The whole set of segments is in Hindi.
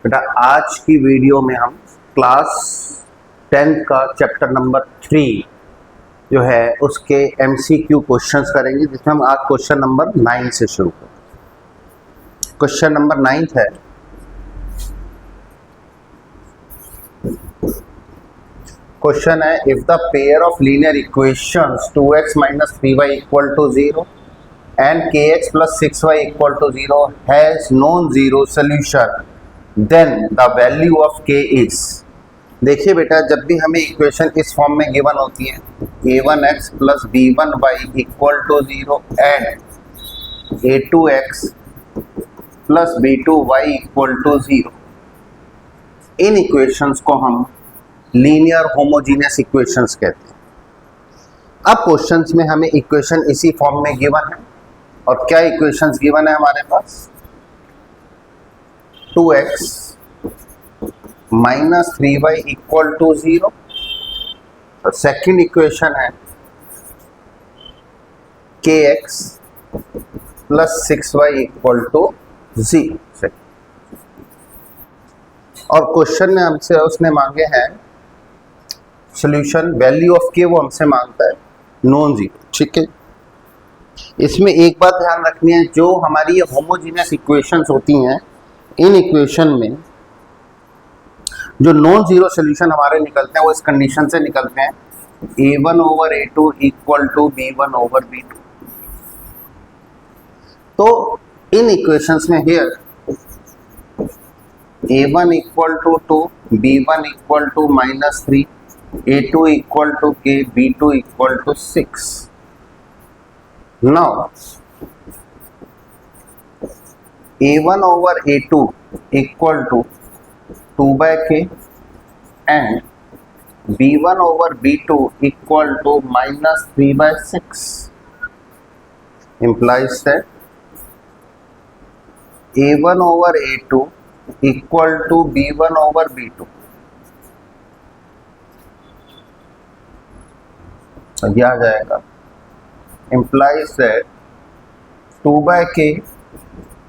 बेटा आज की वीडियो में हम क्लास 10th का चैप्टर नंबर 3 जो है उसके MCQ क्वेश्चंस करेंगे, जिसमें हम आज क्वेश्चन नंबर 9 से शुरू करें। क्वेश्चन नंबर 9 है, क्वेश्चन है if the pair of linear equations 2x - 3y = 0 and kx + 6y = 0 has non-zero solution, then the value of k is। देखिए बेटा, जब भी हमें इक्वेशन इस फॉर्म में गिवन होती है a1x + b1y = 0 and a2x + b2y = 0, in equations को हम लीनियर होमोजीनियस इक्वेशंस कहते हैं। अब क्वेश्चंस में हमें इक्वेशन इसी फॉर्म में गिवन है, और क्या इक्वेशंस गिवन है हमारे पास? 2x - 3y = 0। तो सेकंड इक्वेशन है kx + 6y = 0। और क्वेश्चन में हमसे उसने मांगे हैं सॉल्यूशन, वैल्यू ऑफ के वो हमसे मांगता है नॉन जीरो। ठीक है, इसमें एक बात ध्यान रखनी है, जो हमारी ये होमोजीनियस इक्वेशंस होती हैं, इन इक्वेशन में जो नॉन जीरो सॉल्यूशन हमारे निकलते हैं वो इस कंडीशन से निकलते हैं a1/a2 = b1/b2। तो इन इक्वेशंस में here a1 = 2, b1 = -3, a2 = k, b2 = 6। Now a1/a2 = 2/k and b1/b2 = -3/6 implies that a1/a2 = b1/b2। तो यह आ जाएगा implies that 2/k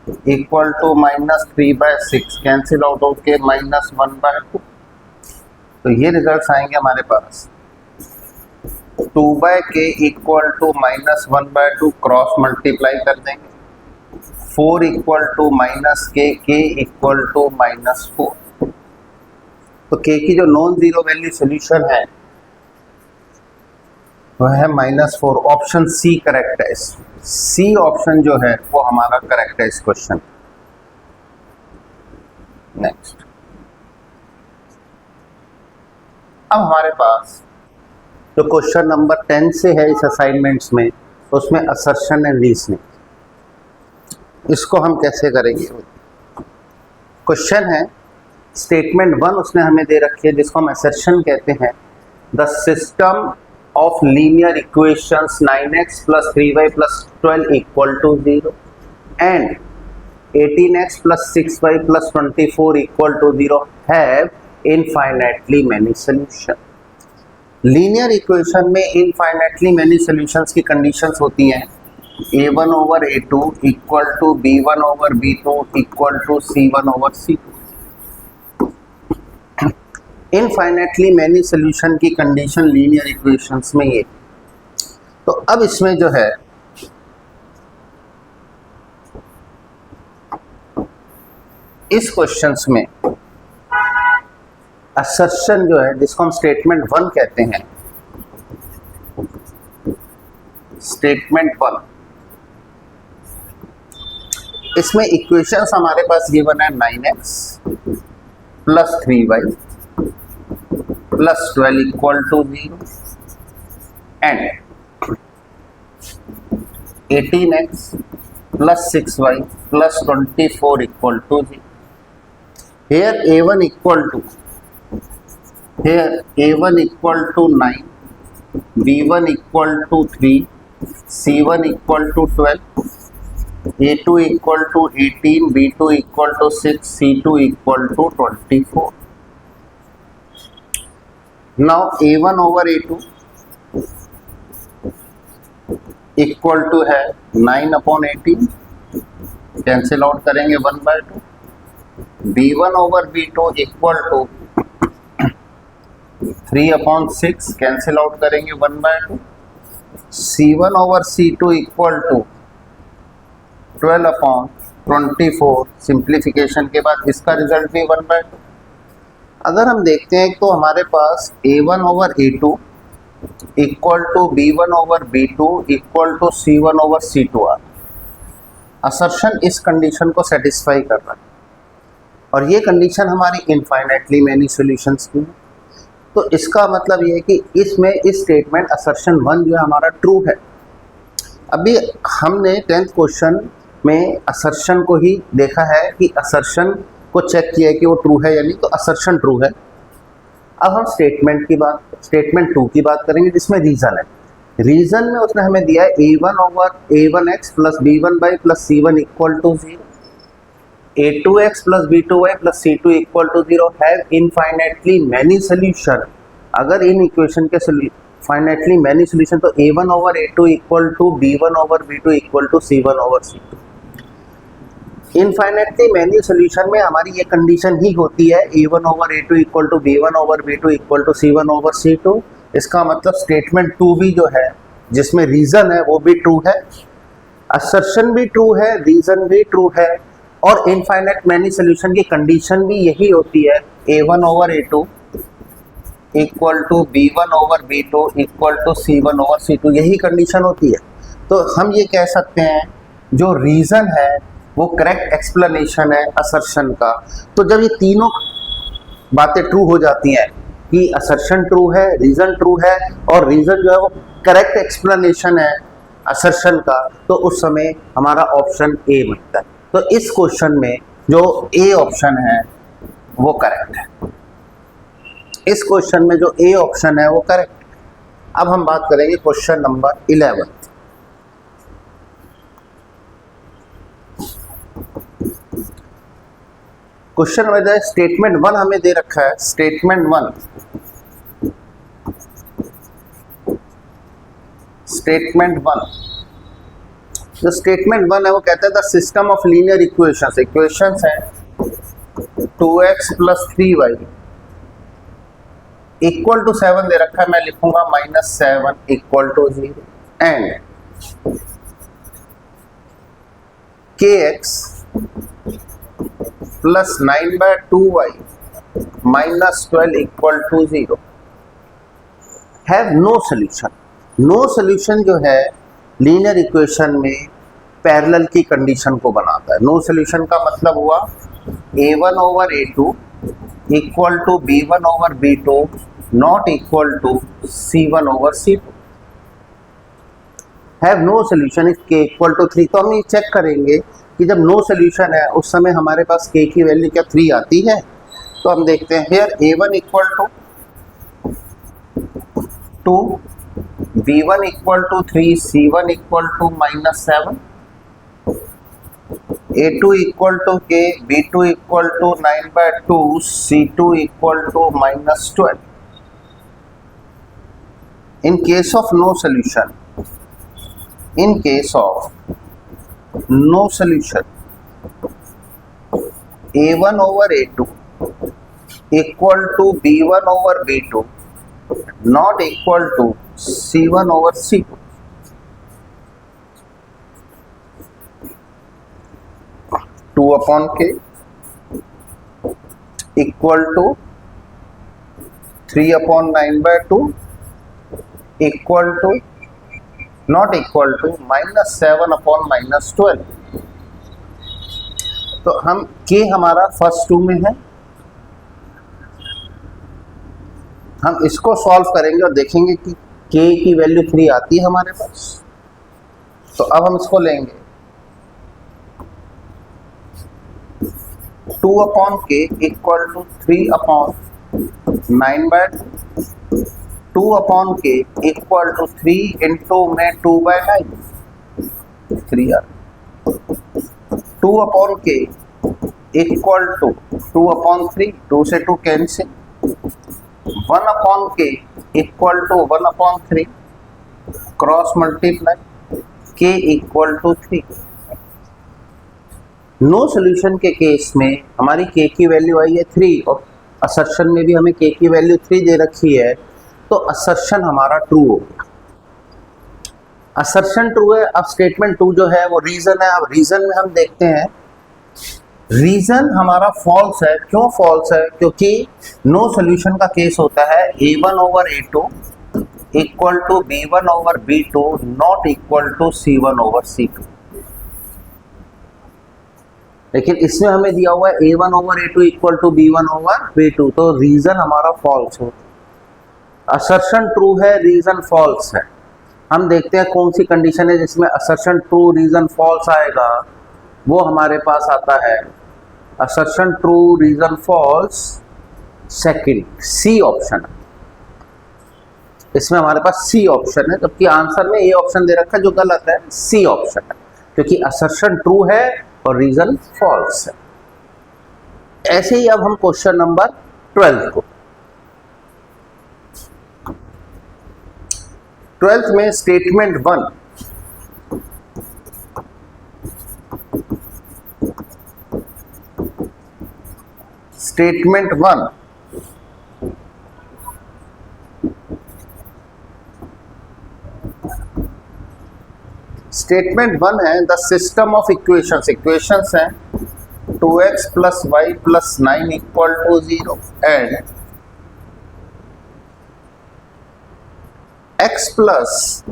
= -3/6 cancel out हो के -1/2। तो ये रिजल्ट्स आएंगे हमारे पास 2/k = -1/2, क्रॉस मल्टीप्लाई कर देंगे, 4 = -k, k = -4। तो k की जो नॉन जीरो वैल्यू सोल्यूशन है वह है -4। ऑप्शन सी करेक्ट है। सी ऑप्शन जो है वो हमारा करेक्ट है इस क्वेश्चन। नेक्स्ट, अब हमारे पास जो क्वेश्चन नंबर 10 से है इस असाइनमेंट्स में, उसमें असर्शन एंड रीजनिंग, इसको हम कैसे करेंगे? क्वेश्चन है स्टेटमेंट 1 उसने हमें दे रखी है, जिसको हम असर्शन कहते हैं। The system of linear equations 9x + 3y + 12 = 0 and 18x + 6y + 24 = 0 have infinitely many solutions। Linear equation में इनफाइनाइटली मैनी सॉल्यूशंस की कंडीशंस होती हैं a1/a2 = b1/b2 = c1/c2। Infinitely many solution की कंडीशन लीनियर इक्वेशंस में ये। तो अब इसमें जो है इस क्वेश्चंस में असर्शन जो है, जिसको हम स्टेटमेंट 1 कहते हैं, स्टेटमेंट 1, इसमें इक्वेशंस हमारे पास ये बना है 9x + 3y + 12 = 0 and 18x + 6y + 24 = 0। Here a1 = 9, b1 = 3, c1 = 12, a2 = 18, b2 = 6, c2 = 24। Now a1/a2 = है 9/18, कैंसिल आउट करेंगे 1/2, B1 over B2 equal to 3/6 cancel out करेंगे 1/2, C1 over C2 equal to 12/24 simplification के बाद इसका रिजल्ट भी 1/2। अगर हम देखते हैं तो हमारे पास A1 over A2 equal to B1 over B2 equal to C1 over C2 आ, असर्शन इस कंडीशन को सेटिस्फाई कर रहा है और ये कंडीशन हमारी इनफाइनाइटली मैनी सॉल्यूशंस की है। तो इसका मतलब ये है कि इसमें इस स्टेटमेंट असर्शन 1 जो है हमारा ट्रू है। अभी हमने 10th क्वेश्चन में असर्शन को ही देखा है कि असर्शन को चेक किया है कि वो ट्रू है या नहीं, तो असर्शन ट्रू है। अब हम स्टेटमेंट 2 की बात करेंगे जिसमें रीज़न है। रीज़न में उसने हमें दिया है A1 over A1x plus B1y plus C1 equal to 0, A2x plus B2y plus C2 equal to 0 have infinitely many solution. अगर इन इक्वेशन के फाइनाइटली मैनी सोल्यूशन तो A1 over A2 equal to B1 over B2 equal to C1 over C2। Infinitely many solution में हमारी ये कंडीशन ही होती है A1 over A2 equal to B1 over B2 equal to C1 over C2। इसका मतलब स्टेटमेंट 2 भी जो है जिसमें रीज़न है वो भी ट्रू है, असर्शन भी ट्रू है, रीज़न भी ट्रू है और इनफाइनाइट मैनी सोल्यूशन की कंडीशन भी यही होती है A1 over A2 equal to B1 over B2 equal to C1 over C2, यही कंडीशन होती है। तो हम ये कह सकते हैं जो रीज़न है वो करेक्ट एक्सप्लेनेशन है असर्शन का। तो जब ये तीनों बातें ट्रू हो जाती हैं कि असर्शन ट्रू है, रीज़न ट्रू है और रीज़न जो है वो करेक्ट एक्सप्लेनेशन है असर्शन का, तो उस समय हमारा ऑप्शन ए बनता है। तो इस क्वेश्चन में जो ए ऑप्शन है वो करेक्ट है। इस क्वेश्चन में जो ए ऑप्शन है वो करेक्ट है। अब हम बात करेंगे question number 11। Question number statement 1 हमें दे रखा है। स्टेटमेंट 1 जो स्टेटमेंट 1 है वो कहता है the system of linear equations है 2x plus 3y equal to 7 दे रखा है, मैं लिखूंगा -7 equal to 0 and kx plus 9/2y minus 12 equal to 0 have no solution. No solution जो है लीनियर इक्वेशन में पैरेलल की कंडीशन को बनाता है। नो सोल्यूशन का मतलब हुआ A1 over A2 equal to B1 over B2 not equal to C1 over C2। Have no solution if k equal to 3। तो हम ये चेक करेंगे कि जब नो सोल्यूशन है उस समय हमारे पास k की वैल्यू क्या 3 आती है। तो हम देखते हैं here A1 equal to 2, B1 equal to 3, C1 equal to -7, A2 equal to k, B2 equal to 9/2, C2 equal to -12। In case of no solution, A1 over A2 equal to B1 over B2 not equal to C1 over C2. Two upon K equal to 3 upon 9/2 equal to not equal to -7 upon -12। तो हम k हमारा फर्स्ट 2 में है, हम इसको सॉल्व करेंगे और देखेंगे कि k की वैल्यू 3 आती है हमारे पास। तो अब हम इसको लेंगे 2 upon k equal to 3 upon 9/2, 2 upon k equal to 3 into में 2/9, 3 r 2 upon k equal to 2 upon 3, 2 से 2 cancel, 1 upon k equal to 1 upon 3 cross multiply k equal to 3। No solution के केस में हमारी k की वैल्यू आई है 3 और असर्शन में भी हमें k की वैल्यू 3 दे रखी है, तो असर्शन हमारा ट्रू होगा। असर्शन ट्रू है। अब स्टेटमेंट 2 जो है वो रीजन है। अब रीजन में हम देखते हैं, रीजन हमारा फॉल्स है। क्यों फॉल्स है? क्योंकि नो सोल्यूशन का केस होता है a1 over a2 equal to b1 over b2 not equal to c1 over c2। लेकिन इसमें हमें दिया हुआ है a1 over a2 equal to b1 over b2, तो रीजन हमारा फॉल्स है। असर्शन ट्रू है, रीजन फॉल्स है। हम देखते हैं कौन सी कंडीशन है जिसमें असर्शन ट्रू रीजन फॉल्स आएगा। वो हमारे पास आता है assertion true reason false second, C option है। इसमें हमारे पास सी ऑप्शन है, जबकि आंसर में ए ऑप्शन दे रखा है जो गलत है, सी ऑप्शन है, क्योंकि असर्शन ट्रू है और रीजन फॉल्स है। ऐसे ही अब हम क्वेश्चन नंबर 12 को, 12th में स्टेटमेंट 1 स्टेटमेंट 1 स्टेटमेंट 1 है the system of equations, equations हैं 2x plus y plus 9 equal to 0 and x plus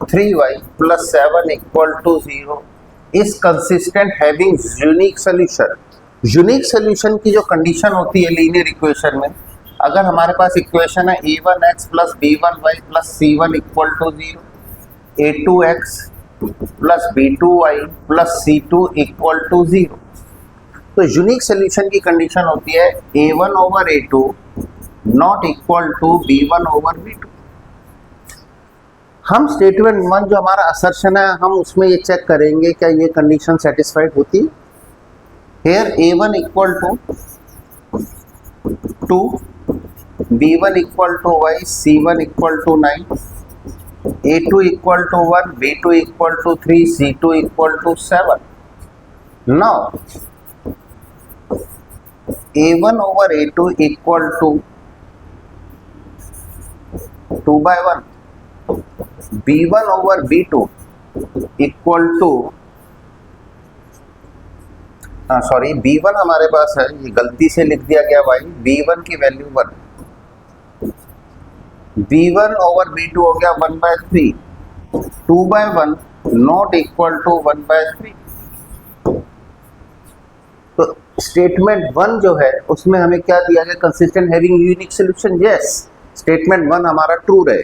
3y plus 7 equal to 0 is consistent having unique solution. Unique solution की जो कंडीशन होती है लीनियर इक्वेशन में, अगर हमारे पास इक्वेशन है a1x plus b1y plus c1 equal to 0, a2x plus b2y plus c2 equal to 0, तो यूनिक सोल्यूशन की कंडीशन होती है a1 over a2 not equal to b1 over b2। हम स्टेटमेंट 1 जो हमारा असर्शन है, हम उसमें ये चेक करेंगे क्या ये कंडीशन सेटिस्फाइड होती। Here a1 equal to 2, b1 equal to y, c1 equal to 9, a2 equal to 1, b2 equal to 3, c2 equal to 7। Now a1 over a2 equal to 2/1, b1 over b2 equal to sorry b1 हमारे पास है, ये गलती से लिख दिया गया भाई, b1 की वैल्यू 1, b1 ओवर b2 हो गया 1/3, 2/1 नॉट इक्वल टू 1/3। तो स्टेटमेंट 1 जो है उसमें हमें क्या दिया गया, consistent having unique solution. Yes, statement 1 हमारा ट्रू रहे,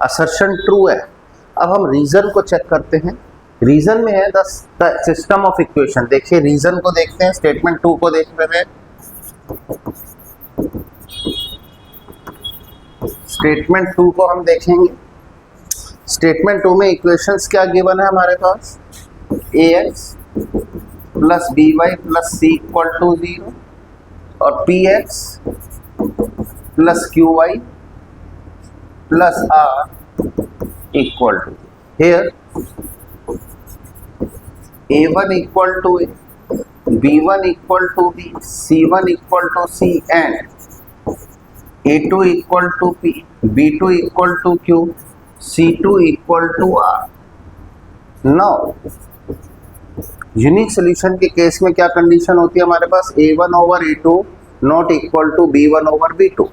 असर्शन ट्रू है। अब हम रीजन को चेक करते हैं। रीजन में है द सिस्टम ऑफ इक्वेशन। देखिए रीजन को देखते हैं, स्टेटमेंट 2 को देख रहे हैं। स्टेटमेंट 2 को हम देखेंगे। स्टेटमेंट 2 में इक्वेशंस क्या गिवन है हमारे पास, ax plus by plus c equal to 0 और px plus qy plus r equal to, here a1 equal to a, b1 equal to b, c1 equal to c and a2 equal to p, b2 equal to q, c2 equal to r। Now unique solution के केस में क्या कंडीशन होती है हमारे पास, a1 over a2 not equal to b1 over b2।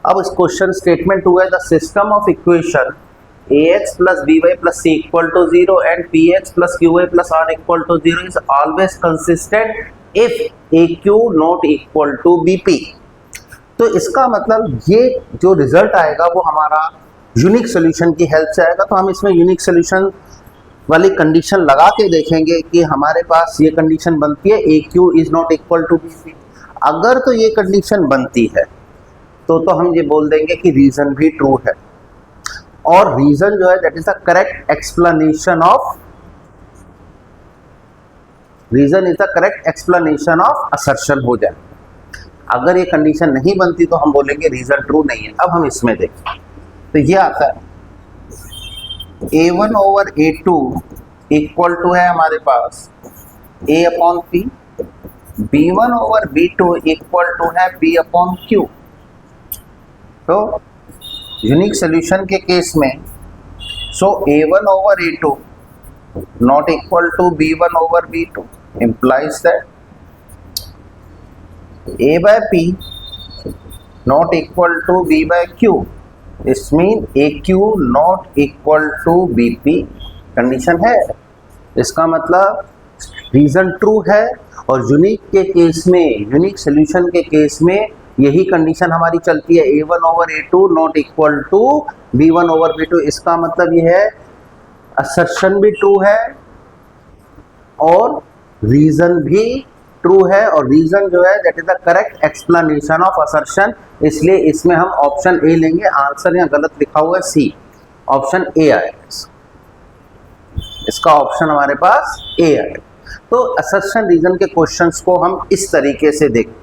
अब इस क्वेश्चन स्टेटमेंट 2 है the system of equation ax plus by plus c equal to 0 and px plus qy plus r equal to 0 is always consistent if aq not equal to bp। तो इसका मतलब ये जो रिजल्ट आएगा वो हमारा यूनिक सोल्यूशन की हेल्प से आएगा। तो हम इसमें यूनिक सोल्यूशन वाली कंडीशन लगा के देखेंगे कि हमारे पास ये कंडीशन बनती है aq is not equal to bp। अगर तो ये कंडीशन बनती है तो हम ये बोल देंगे कि रीजन भी ट्रू है, और रीजन जो है that is the correct explanation of, reason is the correct explanation of assertion हो जाए। अगर ये कंडीशन नहीं बनती तो हम बोलेंगे रीजन ट्रू नहीं है। अब हम इसमें देखें तो ये आता है a1 over a2 equal to है हमारे पास A upon P, B1 over B2 equal to है B अपॉन Q। तो यूनिक सोल्यूशन के केस में so A1 over A2 not equal to B1 over B2 implies that A by P not equal to B by Q, this mean AQ not equal to BP condition है। इसका मतलब रीजन ट्रू है और यूनिक के केस में, यूनिक सोल्यूशन के केस में यही कंडीशन हमारी चलती है, A1 over A2 not equal to B1 over B2। इसका मतलब ये है असर्शन भी ट्रू है और रीजन भी ट्रू है, और रीजन जो है that is the correct explanation of assertion, इसलिए इसमें हम ऑप्शन ए लेंगे। आंसर यहाँ गलत लिखा हुआ है सी, ऑप्शन ए आएगा, इसका ऑप्शन हमारे पास ए आएगा। तो असर्शन रीजन के क्वेश्चंस को हम इस तरीके से देखते हैं।